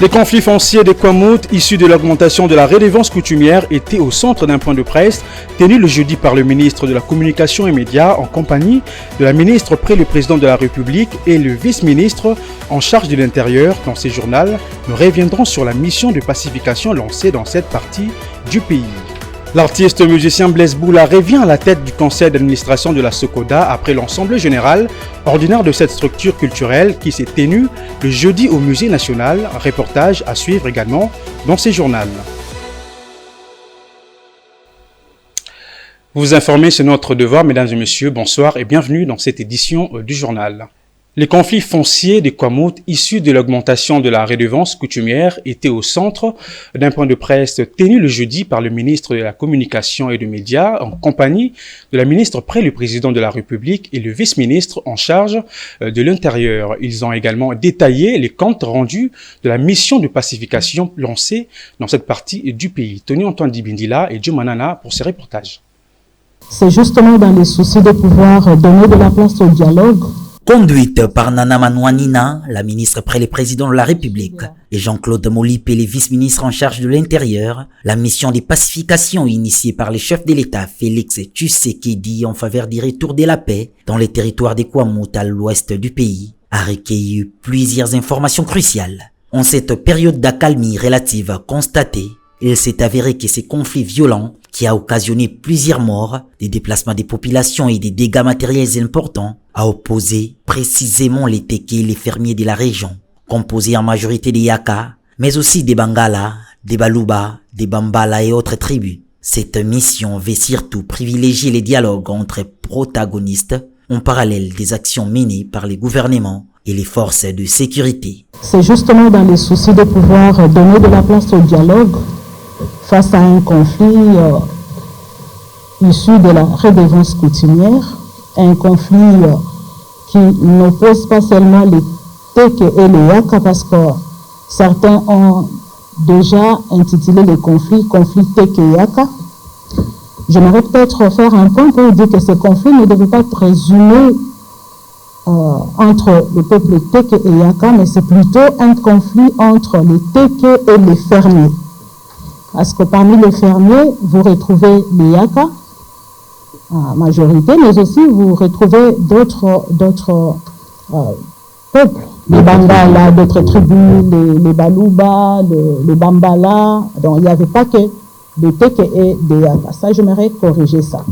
Les conflits fonciers des Kwamout, issus de l'augmentation de la redevance coutumière, étaient au centre d'un point de presse tenu le jeudi par le ministre de la Communication et Médias en compagnie de la ministre près le président de la République et le vice-ministre en charge de l'Intérieur. Dans ces journaux, nous reviendrons sur la mission de pacification lancée dans cette partie du pays. L'artiste musicien Blaise Boula revient à la tête du conseil d'administration de la Sokoda après l'Assemblée générale ordinaire de cette structure culturelle qui s'est tenue le jeudi au Musée national. Reportage à suivre également dans ces journaux. Vous informer, c'est notre devoir, mesdames et messieurs. Bonsoir et bienvenue dans cette édition du journal. Les conflits fonciers des Kwamout, issus de l'augmentation de la redevance coutumière, étaient au centre d'un point de presse tenu le jeudi par le ministre de la Communication et des Médias en compagnie de la ministre près le président de la République et le vice-ministre en charge de l'Intérieur. Ils ont également détaillé les comptes rendus de la mission de pacification lancée dans cette partie du pays. Tony Antoine Dibindila et Joe Manana pour ces reportages. C'est justement dans les soucis de pouvoir donner de la place au dialogue. Conduite par Nana Manouanina, la ministre près le président de la République, et Jean-Claude Molipe, les vice-ministres en charge de l'Intérieur, la mission de pacification initiée par le chef de l'État Félix Tshisekedi en faveur du retour de la paix dans les territoires des Kwamout à l'ouest du pays, a recueilli plusieurs informations cruciales. En cette période d'accalmie relative constatée, il s'est avéré que ces conflits violents, qui a occasionné plusieurs morts, des déplacements des populations et des dégâts matériels importants, a opposé précisément les Téké et les fermiers de la région, composés en majorité des Yaka, mais aussi des Bangala, des Baluba, des Bambala et autres tribus. Cette mission veut surtout privilégier les dialogues entre protagonistes en parallèle des actions menées par les gouvernements et les forces de sécurité. C'est justement dans les soucis de pouvoir donner de la place au dialogue face à un conflit issu de la redevance coutumière, un conflit qui n'oppose pas seulement les Téké et les Yaka, parce que certains ont déjà intitulé les conflits Téké-Yaka. J'aimerais peut-être faire un point pour dire que ce conflit ne devait pas être résumé entre le peuple Téké et Yaka, mais c'est plutôt un conflit entre les Téké et les fermiers. Parce que parmi les fermiers, vous retrouvez les Yaka, en majorité, mais aussi vous retrouvez d'autres peuples, les Bangala, d'autres tribus, les Baluba, les Bambala. Donc il n'y avait pas que des Téké et des Yaka. Ça, j'aimerais corriger ça.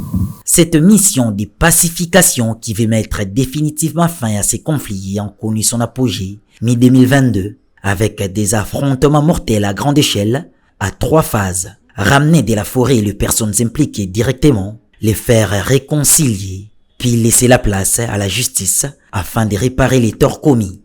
Cette mission de pacification qui veut mettre définitivement fin à ces conflits ayant connu son apogée mi-2022 avec des affrontements mortels à grande échelle à 3 phases: ramener de la forêt les personnes impliquées directement, les faire réconcilier, puis laisser la place à la justice afin de réparer les torts commis.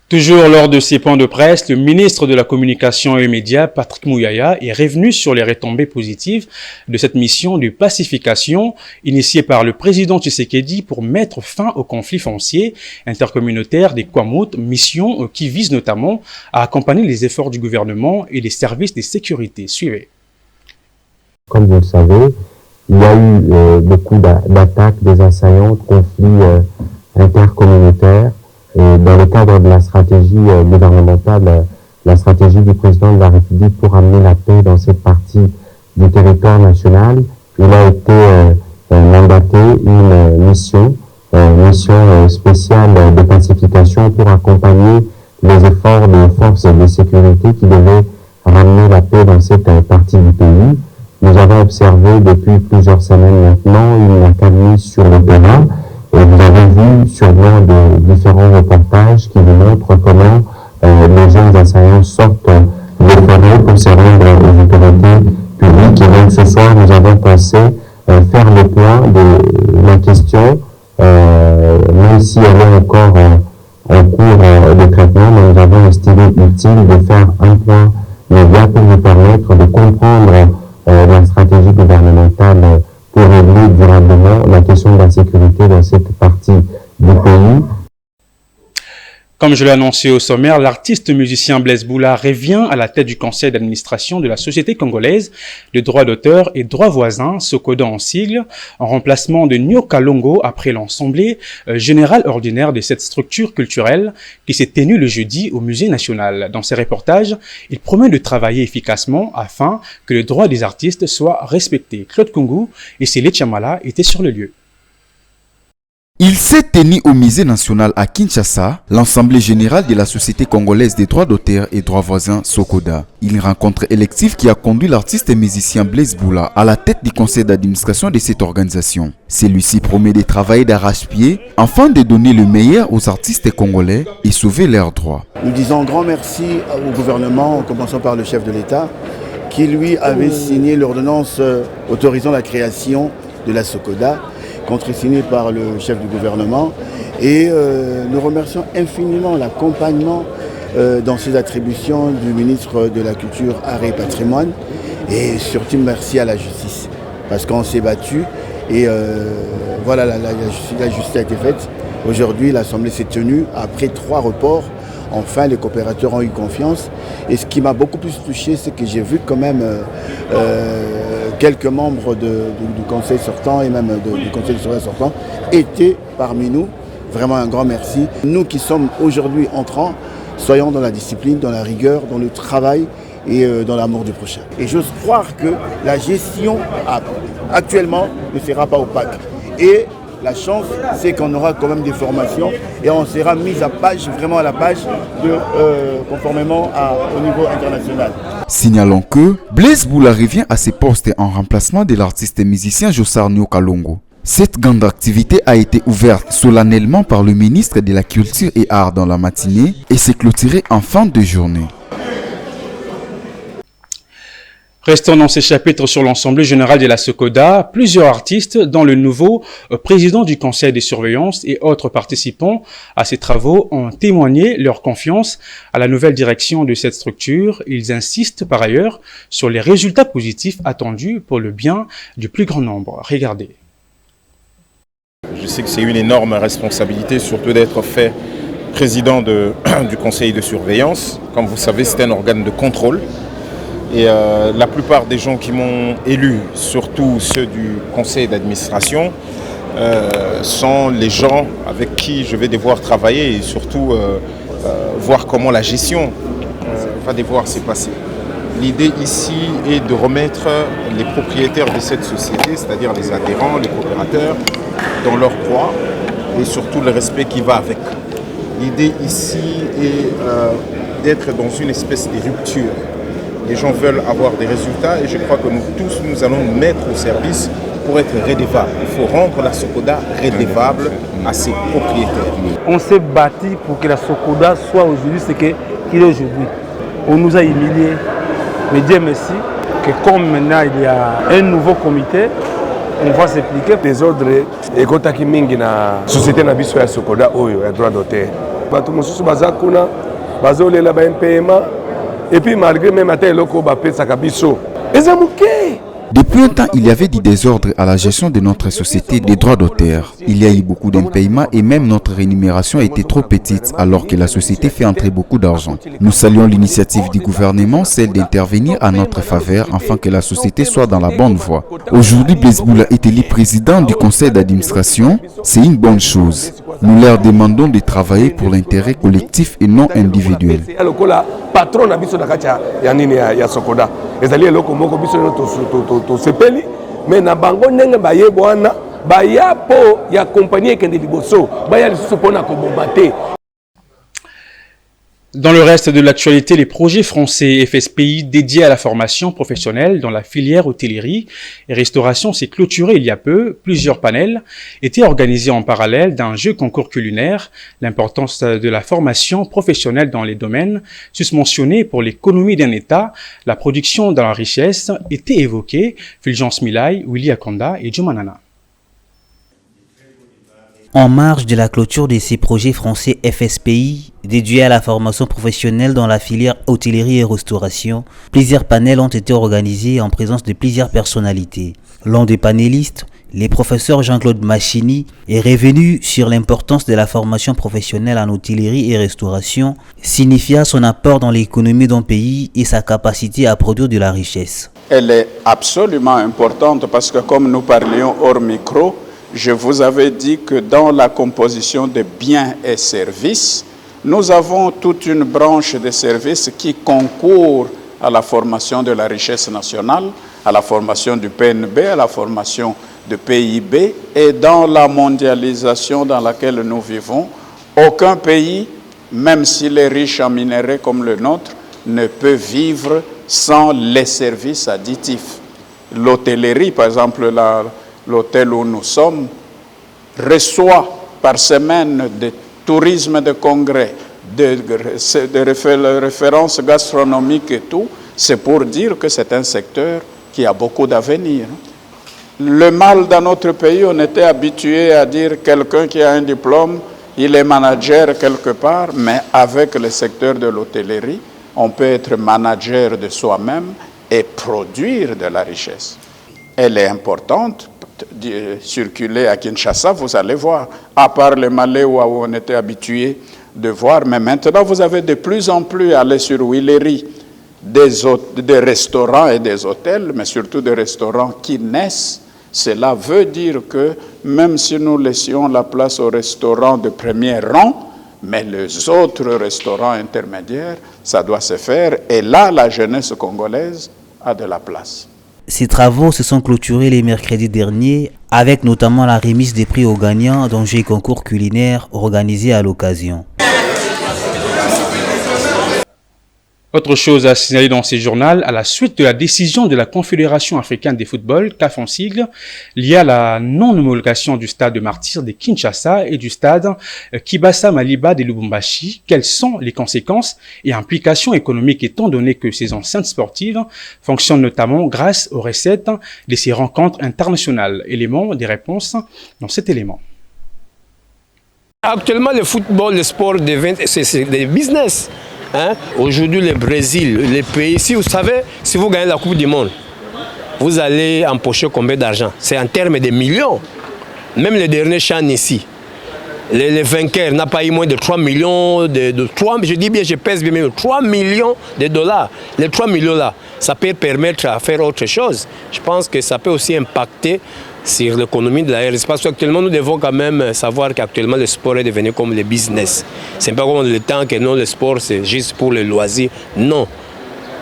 Toujours lors de ces points de presse, le ministre de la Communication et des Médias, Patrick Mouyaya, est revenu sur les retombées positives de cette mission de pacification initiée par le président Tshisekedi pour mettre fin au conflit foncier intercommunautaire des Kwamout, mission qui vise notamment à accompagner les efforts du gouvernement et des services de sécurité. Suivez. Comme vous le savez, il y a eu beaucoup d'attaques, des assaillants, de conflits intercommunautaires. Et dans le cadre de la stratégie gouvernementale, la stratégie du président de la République pour amener la paix dans cette partie du territoire national, il a été mandaté une mission spéciale de pacification pour accompagner les efforts des forces de sécurité qui devaient ramener la paix dans cette partie du pays. Nous avons observé depuis plusieurs semaines maintenant une accalmie sur le terrain. Et vous avez vu sûrement de différents reportages qui vous montrent comment les jeunes assaillants sortent des forêts pour se rendre aux autorités publiques. Et donc ce soir, nous avons pensé faire le point de la question, même si elle est encore en cours de traitement, mais nous avons estimé utile de faire un point média pour nous permettre de comprendre la stratégie gouvernementale pour régler durablement la question de la sécurité dans cette partie du pays. Comme je l'ai annoncé au sommaire, l'artiste musicien Blaise Boula revient à la tête du conseil d'administration de la Société congolaise de droits d'auteur et droits voisins, SOCODA en sigle, en remplacement de Nyo Kalongo après l'Assemblée générale ordinaire de cette structure culturelle qui s'est tenue le jeudi au Musée national. Dans ses reportages, il promet de travailler efficacement afin que le droit des artistes soit respecté. Claude Kungu et Céline Chamala étaient sur le lieu. Il s'est tenu au Musée national à Kinshasa, l'Assemblée générale de la Société congolaise des droits d'auteur et droits voisins SOCODA. Une rencontre élective qui a conduit l'artiste et musicien Blaise Boula à la tête du conseil d'administration de cette organisation. Celui-ci promet de travailler d'arrache-pied afin de donner le meilleur aux artistes congolais et sauver leurs droits. Nous disons un grand merci au gouvernement, en commençant par le chef de l'État, qui lui avait signé l'ordonnance autorisant la création de la SOCODA, contresigné par le chef du gouvernement, et nous remercions infiniment l'accompagnement dans ses attributions du ministre de la Culture, Arts et Patrimoine, et surtout merci à la justice, parce qu'on s'est battu et voilà, la justice a été faite. Aujourd'hui, l'Assemblée s'est tenue après 3 reports. Enfin, les coopérateurs ont eu confiance. Et ce qui m'a beaucoup plus touché, c'est que j'ai vu quand même quelques membres du conseil sortant et même du conseil de surveillance sortant étaient parmi nous. Vraiment un grand merci. Nous qui sommes aujourd'hui entrants, soyons dans la discipline, dans la rigueur, dans le travail et dans l'amour du prochain. Et j'ose croire que la gestion actuellement ne sera pas opaque. Et la chance, c'est qu'on aura quand même des formations et on sera mis à page, vraiment à la page, conformément au niveau international. Signalons que Blaise Boula revient à ses postes en remplacement de l'artiste et musicien Jossar Nyo Kalongo. Cette grande activité a été ouverte solennellement par le ministre de la Culture et Arts dans la matinée et s'est clôturée en fin de journée. Restons dans ces chapitres sur l'Assemblée générale de la SOCODA. Plusieurs artistes, dont le nouveau président du conseil de surveillance et autres participants à ces travaux, ont témoigné leur confiance à la nouvelle direction de cette structure. Ils insistent par ailleurs sur les résultats positifs attendus pour le bien du plus grand nombre. Regardez. Je sais que c'est une énorme responsabilité, surtout d'être fait président du conseil de surveillance. Comme vous savez, c'est un organe de contrôle. Et la plupart des gens qui m'ont élu, surtout ceux du conseil d'administration, sont les gens avec qui je vais devoir travailler et surtout voir comment la gestion va devoir se passer. L'idée ici est de remettre les propriétaires de cette société, c'est-à-dire les adhérents, les coopérateurs, dans leurs droits et surtout le respect qui va avec. L'idée ici est d'être dans une espèce de rupture. Les gens veulent avoir des résultats et je crois que nous tous, nous allons nous mettre au service pour être redevables. Il faut rendre la SOCODA redevable à ses propriétaires. On s'est battu pour que la SOCODA soit aujourd'hui ce qu'il est aujourd'hui. On nous a humiliés. Mais Dieu merci que comme maintenant il y a un nouveau comité, on va s'appliquer. Les ordres et kotaki mingi na société na biso ya SOCODA oyo ya droit d'auteur. Bato mosusu baza kuna bazolela ba paiement. Et puis malgré même à tel loco bapé sakabiso. Depuis un temps, il y avait du désordre à la gestion de notre société des droits d'auteur. Il y a eu beaucoup d'impaiements et même notre rémunération était trop petite alors que la société fait entrer beaucoup d'argent. Nous saluons l'initiative du gouvernement, celle d'intervenir à notre faveur afin que la société soit dans la bonne voie. Aujourd'hui, Blaise Boula est élu président du conseil d'administration. C'est une bonne chose. Nous leur demandons de travailler pour l'intérêt collectif et non individuel. Patron na biso na kati ya nini ya SOCODA ezali eloko moko biso to sepeli mais na bango ndenge bayebwana baya po ya compagnie ekende liboso baya lisusu pona kobomba te. Dans le reste de l'actualité, les projets français FSPI dédiés à la formation professionnelle dans la filière hôtellerie et restauration s'est clôturé il y a peu. Plusieurs panels étaient organisés en parallèle d'un jeu concours culinaire. L'importance de la formation professionnelle dans les domaines susmentionnés pour l'économie d'un État, la production dans la richesse était évoquée. Fulgence Milay, Willy Akonda et Jumanana. En marge de la clôture de ces projets français FSPI, dédiés à la formation professionnelle dans la filière hôtellerie et restauration, plusieurs panels ont été organisés en présence de plusieurs personnalités. L'un des panélistes, Le professeur Jean-Claude Machini est revenu sur l'importance de la formation professionnelle en hôtellerie et restauration, signifiant son apport dans l'économie d'un pays et sa capacité à produire de la richesse. Elle est absolument importante parce que comme nous parlions hors micro, je vous avais dit que dans la composition des biens et services, nous avons toute une branche de services qui concourt à la formation de la richesse nationale, à la formation du PNB, à la formation du PIB. Et dans la mondialisation dans laquelle nous vivons, aucun pays, même s'il est riche en minerais comme le nôtre, ne peut vivre sans les services additifs. L'hôtellerie, par exemple, l'hôtel où nous sommes, reçoit par semaine des tourismes de congrès, de références gastronomiques et tout. C'est pour dire que c'est un secteur qui a beaucoup d'avenir. Le mal dans notre pays, on était habitué à dire quelqu'un qui a un diplôme, il est manager quelque part, mais avec le secteur de l'hôtellerie, on peut être manager de soi-même et produire de la richesse. Elle est importante. Circuler à Kinshasa, vous allez voir, à part le Malais où on était habitué de voir, mais maintenant vous avez de plus en plus aller sur Willery des restaurants et des hôtels, mais surtout des restaurants qui naissent. Cela veut dire que même si nous laissions la place aux restaurants de premier rang, mais les autres restaurants intermédiaires, ça doit se faire. Et là, la jeunesse congolaise a de la place. Ces travaux se sont clôturés les mercredis derniers, avec notamment la remise des prix aux gagnants d'un jeu concours culinaire organisé à l'occasion. Autre chose à signaler dans ces journaux, à la suite de la décision de la Confédération africaine des football, CAF en sigle, liée à la non-homologation du stade de Martyrs de Kinshasa et du stade Kibasa Maliba de Lubumbashi, quelles sont les conséquences et implications économiques étant donné que ces enceintes sportives fonctionnent notamment grâce aux recettes de ces rencontres internationales? Éléments des réponses dans cet élément. Actuellement, le football, le sport, c'est des business. Hein? Aujourd'hui, le Brésil, les pays, si vous savez, si vous gagnez la Coupe du Monde, vous allez empocher combien d'argent? C'est en termes de millions. Même le dernier CHAN ici, les vainqueurs n'ont pas eu moins de 3 millions, je dis bien, je pèse bien, mais 3 millions de dollars. Les 3 millions là, ça peut permettre à faire autre chose. Je pense que ça peut aussi impacter sur l'économie de la RS. Parce qu'actuellement, nous devons quand même savoir qu'actuellement, le sport est devenu comme le business. Ce n'est pas comme le temps que non, le sport, c'est juste pour le loisir. Non.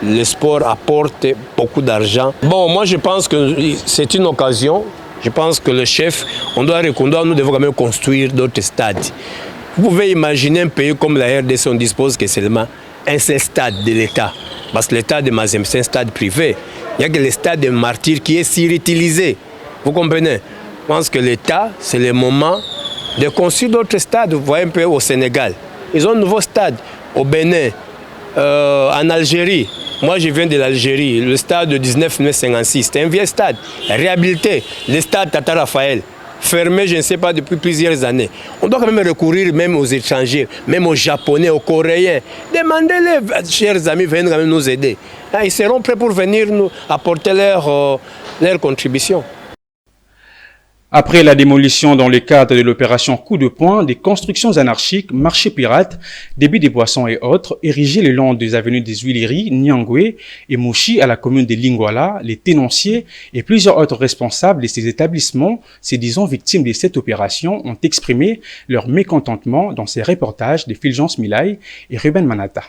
Le sport apporte beaucoup d'argent. Bon, moi, je pense que c'est une occasion. Je pense que le chef, nous devons quand même construire d'autres stades. Vous pouvez imaginer un pays comme la RDC, on dispose que seulement un seul stade de l'État. Parce que l'État de Mazembe, c'est un stade privé. Il n'y a que le stade de Martyrs qui est surutilisé. Vous comprenez? Je pense que l'État, c'est le moment de construire d'autres stades. Vous voyez un peu au Sénégal. Ils ont un nouveau stade au Bénin, en Algérie. Moi, je viens de l'Algérie. Le stade de 1956, c'est un vieux stade. Réhabilité. Le stade Tata Raphaël, fermé, je ne sais pas, depuis plusieurs années. On doit quand même recourir même aux étrangers, même aux Japonais, aux Coréens. Demandez-les, chers amis, venez quand même nous aider. Ils seront prêts pour venir nous apporter leur contribution. Après la démolition dans le cadre de l'opération Coup de poing, des constructions anarchiques, marchés pirates, débits des boissons et autres, érigés le long des avenues des Huileries, Nyangwe et Mouchi à la commune de Lingwala, les tenanciers et plusieurs autres responsables de ces établissements, se disant victimes de cette opération, ont exprimé leur mécontentement dans ces reportages de Fulgence Milay et Ruben Manata.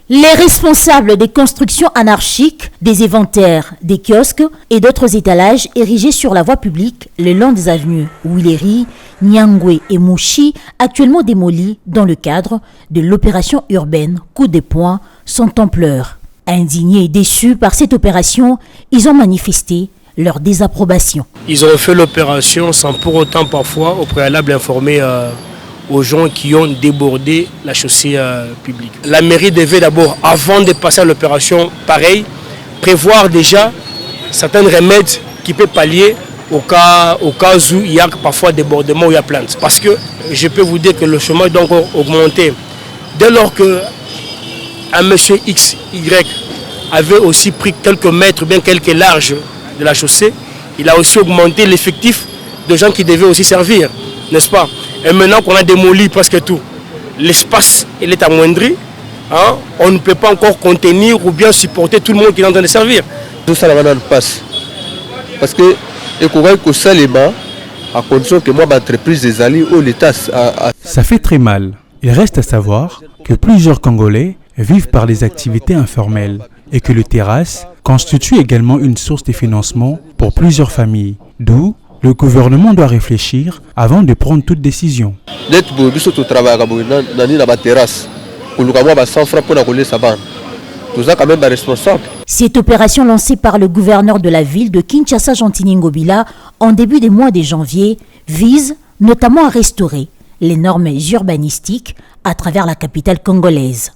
Les responsables des constructions anarchiques, des éventaires, des kiosques et d'autres étalages érigés sur la voie publique le long des avenues Huileries, Nyangwe et Mouchi, actuellement démolis dans le cadre de l'opération urbaine Coup de poing, sont en pleurs. Indignés et déçus par cette opération, ils ont manifesté leur désapprobation. Ils ont fait l'opération sans pour autant parfois au préalable informer aux gens qui ont débordé la chaussée publique. La mairie devait d'abord, avant de passer à l'opération pareille, prévoir déjà certains remèdes qui peuvent pallier au cas où il y a parfois débordement ou il y a plainte. Parce que je peux vous dire que le chômage doit encore augmenter. Dès lors qu'un monsieur XY avait aussi pris quelques mètres, bien quelques larges de la chaussée, il a aussi augmenté l'effectif de gens qui devaient aussi servir, n'est-ce pas? Et maintenant qu'on a démoli presque tout, l'espace il est amoindri, hein? On ne peut pas encore contenir ou bien supporter tout le monde qui est en train de servir. Tout ça là passe. Parce que il faudrait que ça les bas, à condition que moi, l'entreprise des alliés ou l'État. Ça fait très mal. Il reste à savoir que plusieurs Congolais vivent par des activités informelles et que le terrasse constitue également une source de financement pour plusieurs familles. D'où le gouvernement doit réfléchir avant de prendre toute décision. Cette opération lancée par le gouverneur de la ville de Kinshasa, Gentini Ngobila, en début des mois de janvier, vise notamment à restaurer les normes urbanistiques à travers la capitale congolaise.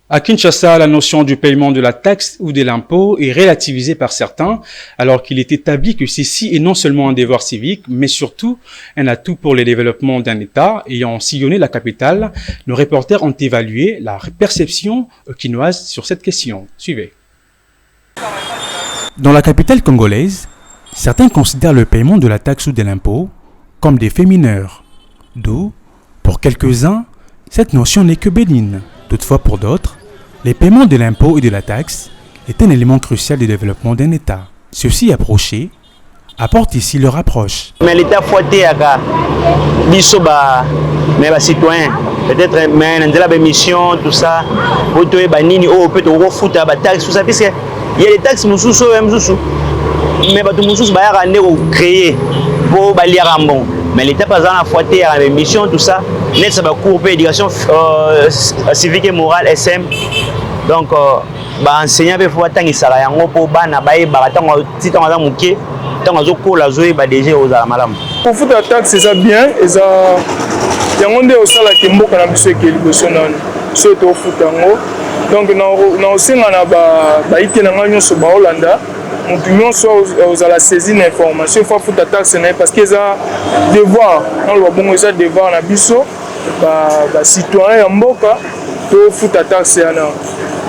À Kinshasa, la notion du paiement de la taxe ou de l'impôt est relativisée par certains, alors qu'il est établi que ceci est non seulement un devoir civique, mais surtout un atout pour le développement d'un État. Ayant sillonné la capitale, nos reporters ont évalué la perception kinoise sur cette question. Suivez. Dans la capitale congolaise, certains considèrent le paiement de la taxe ou de l'impôt comme des faits mineurs. D'où, pour quelques-uns, cette notion n'est que bénigne. Toutefois, pour d'autres, les paiements de l'impôt et de la taxe est un élément crucial du développement d'un État. Ceux-ci approchés apportent ici leur approche. Mais l'État fouetté à mais les citoyens, peut-être une mission, tout ça, pour tout banini, peut-être foutre à taxe, tout ça, puisque il y a des taxes mususu, mais tout mususu va créer pour balier Rambon. Mais l'État pas en fouetté à la mission, tout ça, net ça va couper éducation civique et morale SM. Donc, enseignant peut faut attendre ça là, en pour bana baé baratango titan à muké, tant azo ko la zoé ba déjà aux malam. Pour foutre la taxe c'est ça bien, et ça yangonde au sala kimbo kana biso ke liboso nan. So to futango. Donc na osenga na ba ite na nganyo so ba Hollanda. Nous sommes à la saisie d'informations, il faut foutre la taxe parce qu'ils ont devoir, ils ont devoir na biso, citoyens en boka, pour foutre la taxe.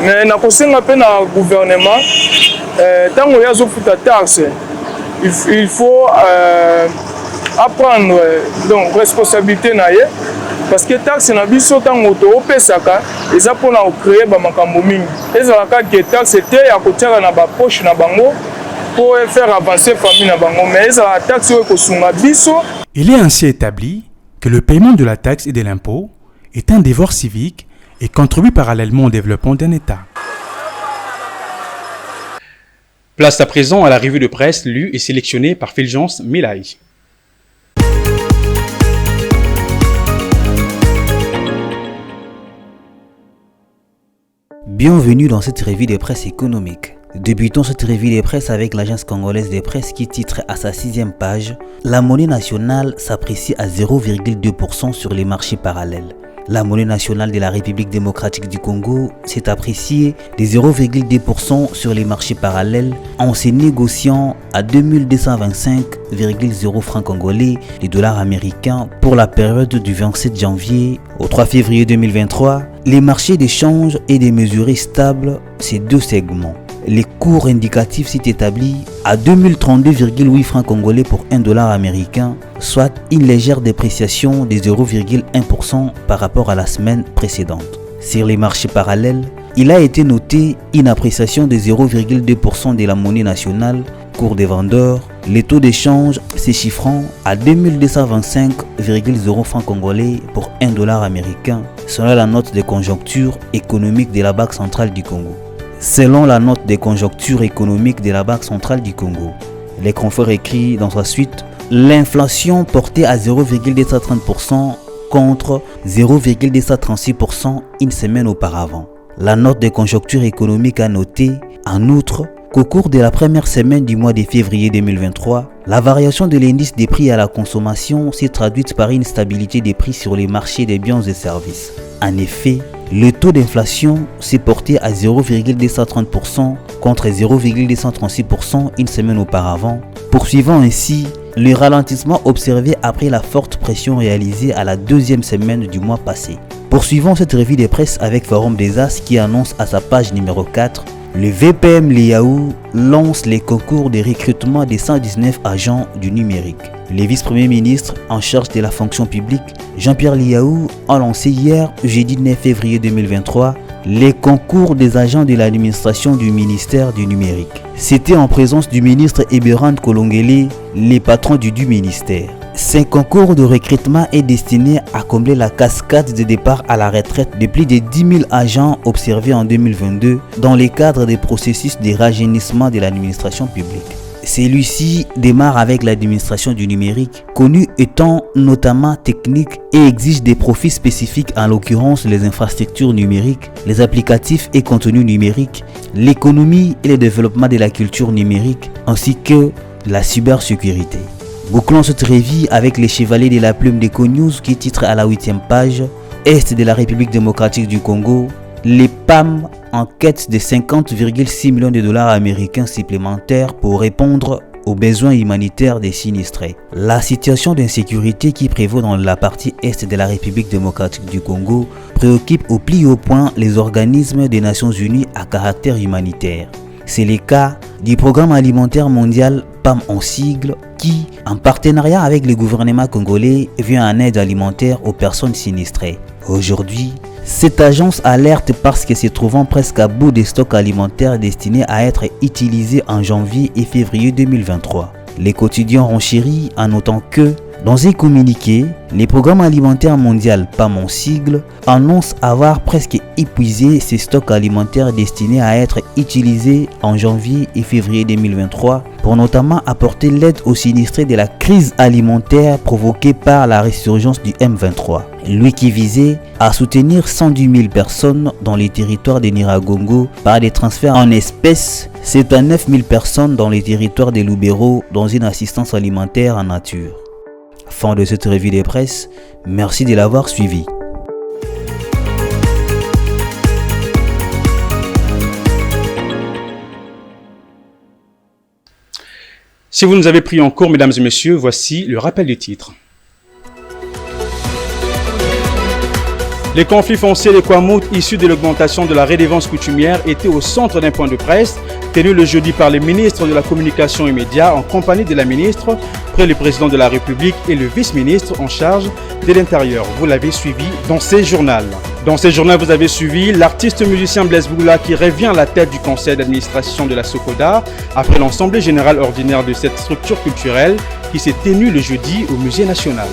Mais na kosenga pe na gouvernement, tant qu'on y a foutre la taxe, il faut apprendre donc responsabilité na ye. Parce que taxe na biso tango to opesaka eza pona créer ba makambo mingi ezalaka que taxe te ya kotiaka na ba poche na bango pour faire avancer famille na bango mais ezala taxe o kosunga biso. Il est ainsi établi que le paiement de la taxe et de l'impôt est un devoir civique et contribue parallèlement au développement d'un État. Place à présent à la revue de presse lue et sélectionnée par Fulgence Milaï. Bienvenue dans cette revue de presse économique. Débutons cette revue de presse avec l'agence congolaise de presse qui titre à sa 6e page « La monnaie nationale s'apprécie à 0,2% sur les marchés parallèles ». La monnaie nationale de la République démocratique du Congo s'est appréciée de 0,2% sur les marchés parallèles en se négociant à 2225,0 francs congolais les dollars américains pour la période du 27 janvier au 3 février 2023. Les marchés d'échange et des mesurés stables, ces deux segments. Les cours indicatifs s'est établi à 2032,8 francs congolais pour 1 dollar américain, soit une légère dépréciation de 0,1% par rapport à la semaine précédente. Sur les marchés parallèles, il a été noté une appréciation de 0,2% de la monnaie nationale, cours des vendeurs, les taux d'échange se chiffrant à 2225,0 francs congolais pour 1 dollar américain, selon la note de conjoncture économique de la Banque centrale du Congo. Selon la note de conjoncture économique de la Banque centrale du Congo, les confrères écrit dans sa suite l'inflation portée à 0,230% contre 0,236% une semaine auparavant. La note de conjoncture économique a noté, en outre, qu'au cours de la première semaine du mois de février 2023, la variation de l'indice des prix à la consommation s'est traduite par une stabilité des prix sur les marchés des biens et services. En effet, le taux d'inflation s'est porté à 0,230% contre 0,236% une semaine auparavant, poursuivant ainsi le ralentissement observé après la forte pression réalisée à la deuxième semaine du mois passé. Poursuivons cette revue de presse avec Forum des As qui annonce à sa page numéro 4 Le VPM Liaou lance les concours de recrutement des 119 agents du numérique. Le vice-premier ministre en charge de la fonction publique, Jean-Pierre Liaou, a lancé hier, jeudi 9 février 2023, les concours des agents de l'administration du ministère du numérique. C'était en présence du ministre Eberhard Kolongele, les patrons du ministère. Ce concours de recrutement est destiné à combler la cascade de départ à la retraite de plus de 10 000 agents observés en 2022 dans le cadre des processus de rajeunissement de l'administration publique. Celui-ci démarre avec l'administration du numérique, connue étant notamment technique et exige des profils spécifiques, en l'occurrence les infrastructures numériques, les applicatifs et contenus numériques, l'économie et le développement de la culture numérique, ainsi que la cybersécurité. Bouclons cette revue avec les chevaliers de la plume d'Econews qui titre à la 8e page « Est de la République démocratique du Congo, les PAM en quête de 50,6 millions de dollars américains supplémentaires pour répondre aux besoins humanitaires des sinistrés. » La situation d'insécurité qui prévaut dans la partie est de la République démocratique du Congo préoccupe au plus haut point les organismes des Nations Unies à caractère humanitaire. C'est le cas du Programme alimentaire mondial PAM en sigle qui, en partenariat avec le gouvernement congolais, vient en aide alimentaire aux personnes sinistrées. Aujourd'hui, cette agence alerte parce que se trouvant presque à bout des stocks alimentaires destinés à être utilisés en janvier et février 2023. Les quotidiens renchérit en notant que, dans un communiqué, les programmes alimentaires mondiaux PAM en sigle annoncent avoir presque épuisé ces stocks alimentaires destinés à être utilisés en janvier et février 2023 pour notamment apporter l'aide aux sinistrés de la crise alimentaire provoquée par la résurgence du M23. Lui qui visait à soutenir 110 000 personnes dans les territoires de Nyiragongo par des transferts en espèces, c'est à 9 000 personnes dans les territoires de Lubero dans une assistance alimentaire en nature. Fin de cette revue de presse, merci de l'avoir suivi. Si vous nous avez pris en cours, mesdames et messieurs, voici le rappel des titres. Les conflits fonciers des Kwamout issus de l'augmentation de la redevance coutumière étaient au centre d'un point de presse tenu le jeudi par le ministre de la Communication et Médias en compagnie de la ministre près le président de la République et le vice-ministre en charge de l'Intérieur. Vous l'avez suivi dans ces journaux. Dans ces journaux, vous avez suivi l'artiste musicien Blaise Boula qui revient à la tête du conseil d'administration de la Sokoda après l'Assemblée générale ordinaire de cette structure culturelle qui s'est tenue le jeudi au Musée national.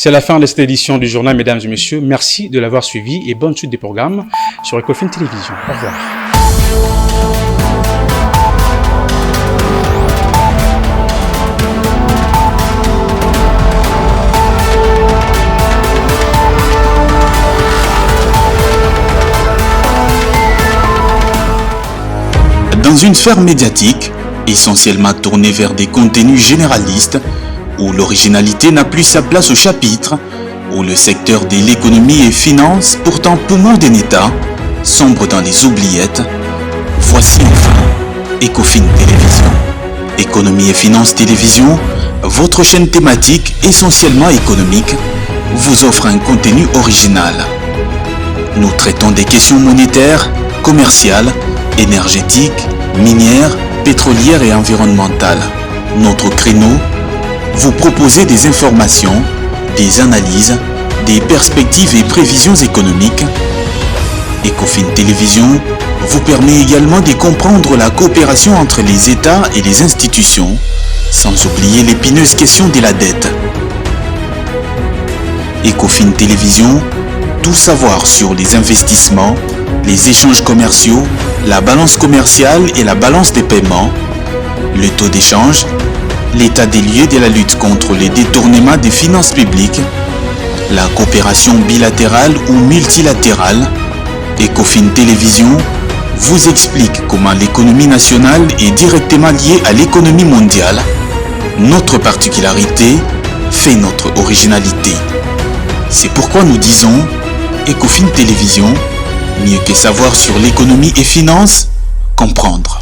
C'est la fin de cette édition du journal, mesdames et messieurs. Merci de l'avoir suivi et bonne suite des programmes sur Ecofin Télévision. Au revoir. Dans une sphère médiatique, essentiellement tournée vers des contenus généralistes, où l'originalité n'a plus sa place au chapitre, où le secteur de l'économie et finance, pourtant poumon d'un État, sombre dans les oubliettes, voici enfin Ecofin Télévision. Économie et finance télévision, votre chaîne thématique essentiellement économique, vous offre un contenu original. Nous traitons des questions monétaires, commerciales, énergétiques, minières, pétrolières et environnementales. Notre créneau, vous proposez des informations, des analyses, des perspectives et prévisions économiques. Ecofin Télévision vous permet également de comprendre la coopération entre les États et les institutions, sans oublier l'épineuse question de la dette. Ecofin Télévision, tout savoir sur les investissements, les échanges commerciaux, la balance commerciale et la balance des paiements, le taux d'échange, l'état des lieux de la lutte contre les détournements des finances publiques, la coopération bilatérale ou multilatérale. Ecofin Télévision vous explique comment l'économie nationale est directement liée à l'économie mondiale. Notre particularité fait notre originalité. C'est pourquoi nous disons Ecofin Télévision, mieux que savoir sur l'économie et finances, comprendre.